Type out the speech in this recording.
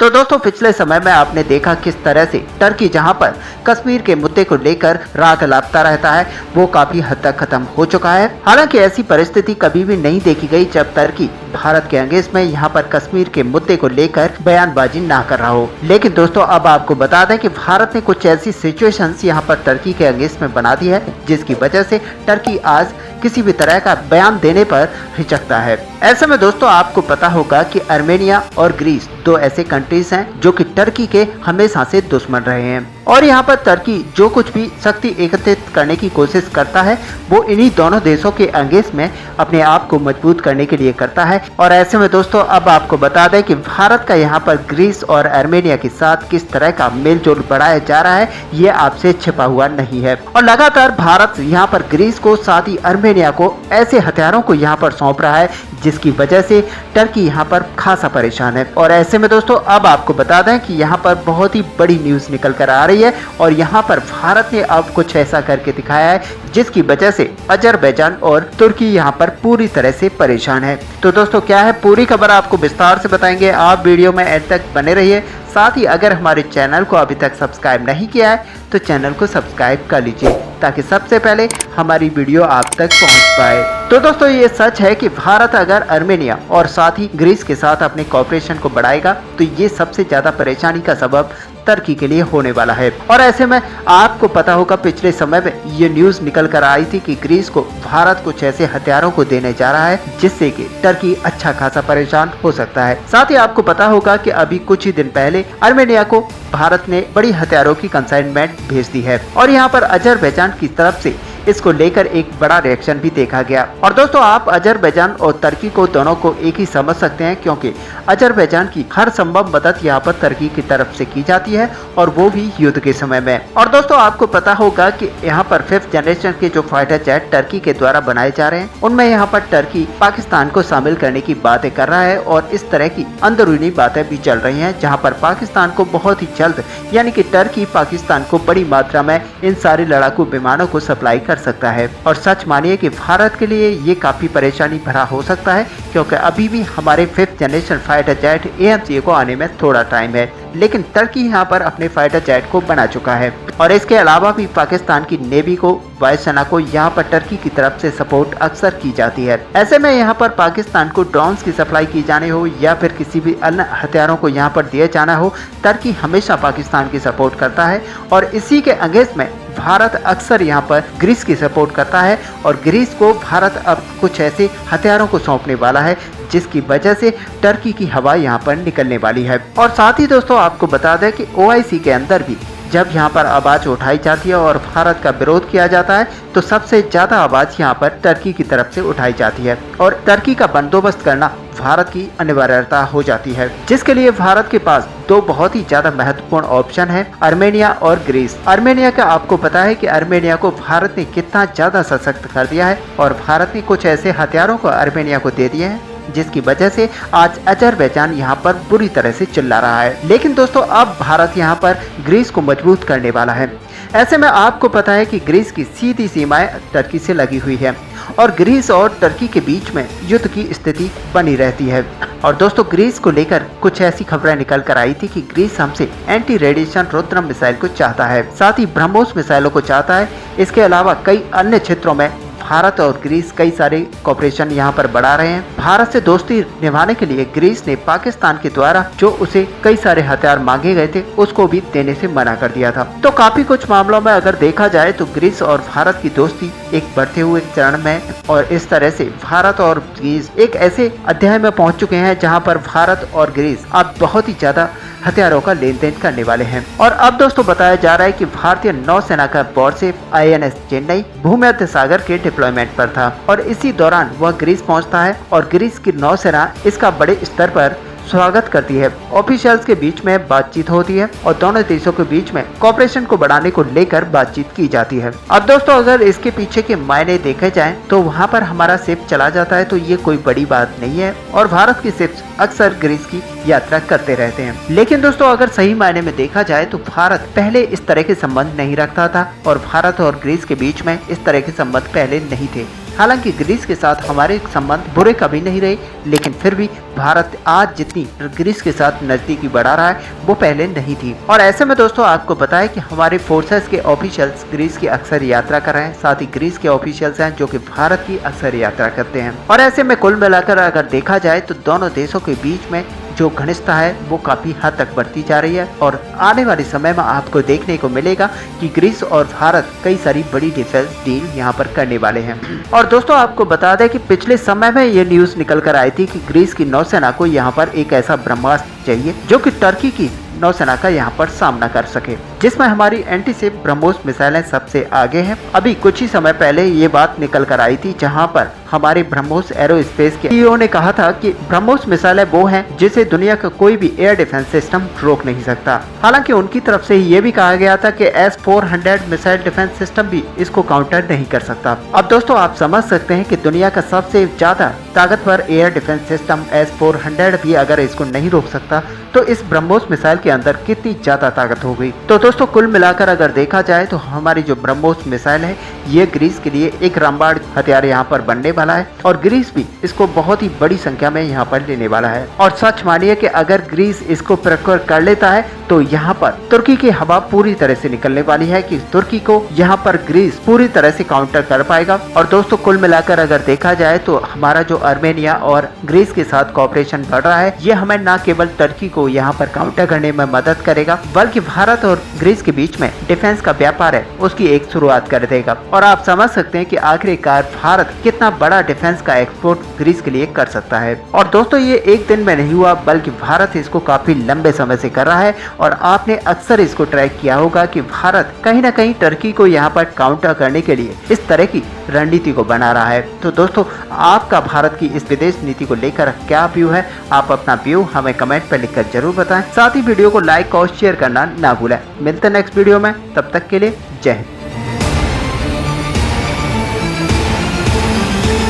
तो दोस्तों पिछले समय में आपने देखा किस तरह से टर्की जहां पर कश्मीर के मुद्दे को लेकर राग लापता रहता है वो काफी हद तक खत्म हो चुका है। हालांकि ऐसी परिस्थिति कभी भी नहीं देखी गई जब टर्की भारत के अगेंस्ट में यहां पर कश्मीर के मुद्दे को लेकर बयानबाजी ना कर रहा हो। लेकिन दोस्तों अब आपको बता दें कि भारत ने कुछ ऐसी सिचुएशंस यहां पर टर्की के अगेंस्ट में बना दी है जिसकी वजह से टर्की आज किसी भी तरह का बयान देने पर हिचकता है। ऐसे में दोस्तों आपको पता होगा कि आर्मेनिया और ग्रीस दो ऐसे कंट्रीज हैं जो कि टर्की के हमेशा से दुश्मन रहे हैं और यहाँ पर टर्की जो कुछ भी शक्ति एकत्रित करने की कोशिश करता है वो इन्हीं दोनों देशों के अगेंस्ट में अपने आप को मजबूत करने के लिए करता है। और ऐसे में दोस्तों अब आपको बता दें कि भारत का यहाँ पर ग्रीस और आर्मेनिया के साथ किस तरह का मेलजोल बढ़ाया जा रहा है ये आपसे छिपा हुआ नहीं है और लगातार भारत यहाँ पर ग्रीस को साथ ही आर्मेनिया को ऐसे हथियारों को यहाँ पर सौंप रहा है जिसकी वजह से टर्की यहाँ पर खासा परेशान है। और ऐसे में दोस्तों अब आपको बता दें कि यहाँ पर बहुत ही बड़ी न्यूज निकल कर आ रही है और यहाँ पर भारत ने अब कुछ ऐसा करके दिखाया है जिसकी वजह से अजरबैजान और तुर्की यहाँ पर पूरी तरह से परेशान है। तो दोस्तों क्या है पूरी खबर आपको विस्तार से बताएंगे, आप वीडियो में एंड तक बने रहिए। साथ ही अगर हमारे चैनल को अभी तक सब्सक्राइब नहीं किया है तो चैनल को सब्सक्राइब कर लीजिए ताकि सबसे पहले हमारी वीडियो आप तक पहुंच पाए। तो दोस्तों ये सच है कि भारत अगर आर्मेनिया और साथ ही ग्रीस के साथ अपने कॉपरेशन को बढ़ाएगा तो ये सबसे ज्यादा परेशानी का सबब टर्की के लिए होने वाला है। और ऐसे में आपको पता होगा पिछले समय में ये न्यूज निकल कर आई थी कि ग्रीस को भारत कुछ ऐसे हथियारों को देने जा रहा है जिससे कि टर्की अच्छा खासा परेशान हो सकता है। साथ ही आपको पता होगा कि अभी कुछ ही दिन पहले आर्मेनिया को भारत ने बड़ी हथियारों की कंसाइनमेंट भेज दी है और यहाँ पर अजरबैजान की तरफ से इसको लेकर एक बड़ा रिएक्शन भी देखा गया। और दोस्तों आप अजरबैजान और टर्की को दोनों को एक ही समझ सकते हैं क्योंकि अजरबैजान की हर संभव मदद यहाँ पर टर्की की तरफ से की जाती है और वो भी युद्ध के समय में। और दोस्तों आपको पता होगा कि यहाँ पर 5th जनरेशन के जो फाइटर जेट टर्की के द्वारा बनाए जा रहे हैं उनमें यहाँ पर टर्की पाकिस्तान को शामिल करने की बातें कर रहा है और इस तरह की अंदरूनी बातें भी चल रही है जहाँ पर पाकिस्तान को बहुत ही जल्द यानी कि टर्की पाकिस्तान को बड़ी मात्रा में इन सारे लड़ाकू विमानों को सप्लाई कर सकता है। और सच मानिए कि भारत के लिए ये काफी परेशानी भरा हो सकता है क्योंकि अभी भी हमारे 5th generation fighter jet AMCA को आने में थोड़ा टाइम है लेकिन टर्की यहाँ पर अपने फाइटर जेट को बना चुका है। और इसके अलावा भी पाकिस्तान की नेवी को वायुसेना को यहाँ पर टर्की की तरफ से सपोर्ट अक्सर की जाती है। ऐसे में यहाँ पर पाकिस्तान को ड्रोन्स की सप्लाई की जानी हो या फिर किसी भी अन्य हथियारों को यहाँ पर दिए जाना हो टर्की हमेशा पाकिस्तान की सपोर्ट करता है और इसी के अगेंस्ट में भारत अक्सर यहाँ पर ग्रीस की सपोर्ट करता है और ग्रीस को भारत अब कुछ ऐसे हथियारों को सौंपने वाला है जिसकी वजह से टर्की की हवा यहाँ पर निकलने वाली है। और साथ ही दोस्तों आपको बता दें कि OIC के अंदर भी जब यहाँ पर आवाज उठाई जाती है और भारत का विरोध किया जाता है तो सबसे ज्यादा आवाज यहाँ पर टर्की की तरफ से उठाई जाती है और टर्की का बंदोबस्त करना भारत की अनिवार्यता हो जाती है जिसके लिए भारत के पास दो बहुत ही ज्यादा महत्वपूर्ण ऑप्शन है, आर्मेनिया और ग्रीस। आर्मेनिया का आपको पता है कि आर्मेनिया को भारत ने कितना ज्यादा सशक्त कर दिया है और भारत ने कुछ ऐसे हथियारों को आर्मेनिया को दे दिए हैं जिसकी वजह से आज अजरबैजान यहाँ पर बुरी तरह से चिल्ला रहा है। लेकिन दोस्तों अब भारत यहाँ पर ग्रीस को मजबूत करने वाला है। ऐसे में आपको पता है कि ग्रीस की सीधी सीमाएं टर्की से लगी हुई है और ग्रीस और टर्की के बीच में युद्ध की स्थिति बनी रहती है। और दोस्तों ग्रीस को लेकर कुछ ऐसी खबरें निकल कर आई थी कि ग्रीस हमसे एंटी रेडिएशन रुद्रम मिसाइल को चाहता है, साथ ही ब्रह्मोस मिसाइलों को चाहता है। इसके अलावा कई अन्य क्षेत्रों में भारत और ग्रीस कई सारे कॉपरेशन यहाँ पर बढ़ा रहे हैं। भारत से दोस्ती निभाने के लिए ग्रीस ने पाकिस्तान के द्वारा जो उसे कई सारे हथियार मांगे गए थे उसको भी देने से मना कर दिया था। तो काफी कुछ मामलों में अगर देखा जाए तो ग्रीस और भारत की दोस्ती एक बढ़ते हुए चरण में और इस तरह से भारत और ग्रीस एक ऐसे अध्याय में पहुंच चुके हैं जहां पर भारत और ग्रीस अब बहुत ही ज्यादा हथियारों का लेन देन करने वाले हैं। और अब दोस्तों बताया जा रहा है कि भारतीय नौसेना का वारशिप INS चेन्नई भूमध्य सागर के डिप्लॉयमेंट पर था और इसी दौरान वह ग्रीस पहुंचता है और ग्रीस की नौसेना इसका बड़े स्तर पर स्वागत करती है। ऑफिशियल्स के बीच में बातचीत होती है और दोनों देशों के बीच में कॉपरेशन को बढ़ाने को लेकर बातचीत की जाती है। अब दोस्तों अगर इसके पीछे के मायने देखे जाएं तो वहां पर हमारा शिप चला जाता है तो ये कोई बड़ी बात नहीं है और भारत की शिप्स अक्सर ग्रीस की यात्रा करते रहते हैं। लेकिन दोस्तों अगर सही मायने में देखा जाए तो भारत पहले इस तरह के संबंध नहीं रखता था और भारत और ग्रीस के बीच में इस तरह के संबंध पहले नहीं थे। हालांकि ग्रीस के साथ हमारे संबंध बुरे कभी नहीं रहे, लेकिन फिर भी भारत आज जितनी ग्रीस के साथ नजदीकी बढ़ा रहा है वो पहले नहीं थी। और ऐसे में दोस्तों आपको बताएं कि हमारे फोर्सेस के ऑफिशियल्स ग्रीस की अक्सर यात्रा कर रहे हैं, साथ ही ग्रीस के ऑफिशियल्स हैं जो कि भारत की अक्सर यात्रा करते हैं। और ऐसे में कुल मिलाकर अगर देखा जाए तो दोनों देशों के बीच में जो घनिष्ठता है वो काफी हद तक बढ़ती जा रही है और आने वाले समय में आपको देखने को मिलेगा कि ग्रीस और भारत कई सारी बड़ी डिफेंस डील यहाँ पर करने वाले हैं। और दोस्तों आपको बता दें कि पिछले समय में ये न्यूज निकल कर आई थी कि ग्रीस की नौसेना को यहाँ पर एक ऐसा ब्रह्मास्त्र चाहिए जो कि टर्की की नौसेना का यहाँ पर सामना कर सके, जिसमें हमारी एंटीशिप ब्रह्मोस मिसाइलें सबसे आगे हैं। अभी कुछ ही समय पहले ये बात निकल कर आई थी जहाँ पर हमारे ब्रह्मोस एरोस्पेस के सीईओ ने कहा था कि ब्रह्मोस मिसाइलें वो हैं जिसे दुनिया का कोई भी एयर डिफेंस सिस्टम रोक नहीं सकता। हालांकि उनकी तरफ से ये भी कहा गया था कि S-400 मिसाइल डिफेंस सिस्टम भी इसको काउंटर नहीं कर सकता। अब दोस्तों आप समझ सकते हैं कि दुनिया का सबसे ज्यादा ताकतवर एयर डिफेंस सिस्टम S-400 भी अगर इसको नहीं रोक सकता तो इस ब्रह्मोस मिसाइल के अंदर कितनी ज्यादा ताकत हो गई। तो दोस्तों कुल मिलाकर अगर देखा जाए तो हमारी जो ब्रह्मोस मिसाइल है ये ग्रीस के लिए एक रामबाण हथियार यहाँ पर बनने वाला है और ग्रीस भी इसको बहुत ही बड़ी संख्या में यहाँ पर लेने वाला है। और सच मानिए कि अगर ग्रीस इसको प्रोक्योर कर लेता है तो यहाँ पर तुर्की की हवा पूरी तरह से निकलने वाली है कि तुर्की को यहाँ पर ग्रीस पूरी तरह से काउंटर कर पाएगा। और दोस्तों कुल मिलाकर अगर देखा जाए तो हमारा जो आर्मेनिया और ग्रीस के साथ कॉपरेशन बढ़ रहा है ये हमें न केवल तुर्की को यहाँ पर काउंटर करने में मदद करेगा बल्कि भारत और ग्रीस के बीच में डिफेंस का व्यापार है उसकी एक शुरुआत कर देगा। और आप समझ सकते हैं कि आखिरकार भारत कितना बड़ा डिफेंस का एक्सपोर्ट ग्रीस के लिए कर सकता है। और दोस्तों ये एक दिन में नहीं हुआ बल्कि भारत इसको काफी लंबे समय से कर रहा है और आपने अक्सर इसको ट्रैक किया होगा कि भारत कहीं ना कहीं तुर्की को यहाँ पर काउंटर करने के लिए इस तरह की रणनीति को बना रहा है। तो दोस्तों आपका भारत की इस विदेश नीति को लेकर क्या व्यू है, आप अपना व्यू हमें कमेंट पर लिखकर जरूर बताएं। साथ ही वीडियो को लाइक और शेयर करना ना भूलें। मिलते हैं नेक्स्ट वीडियो में, तब तक के लिए जय हिंद।